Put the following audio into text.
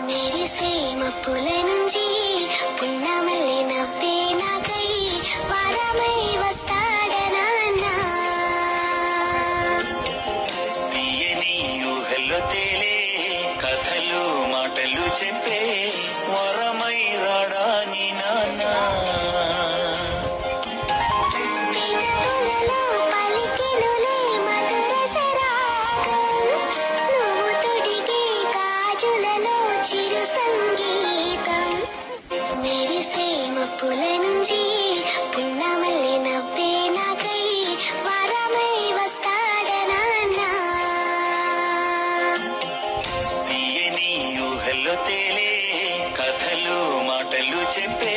మెరిసే మప్పుల నుంచి పున్నమల్లి నవ్వే నాకై వారమై వస్తాడనా తీయని ఊహల్లో తేలే కథలు మాటలు చెప్పే వరమై రాడా నీ నాన్న పెదవులలో పలికెనులే మధుర సరాగం నువ్వు తొడిగే గాజులలో చిరు సంగీతం మెరిసే మప్పుల నుంచి పున్నమల్లి నవ్వే నాకై వారమై వస్తాడనా తీయని ఊహల్లో తేలే కథలు మాటలు చెప్పే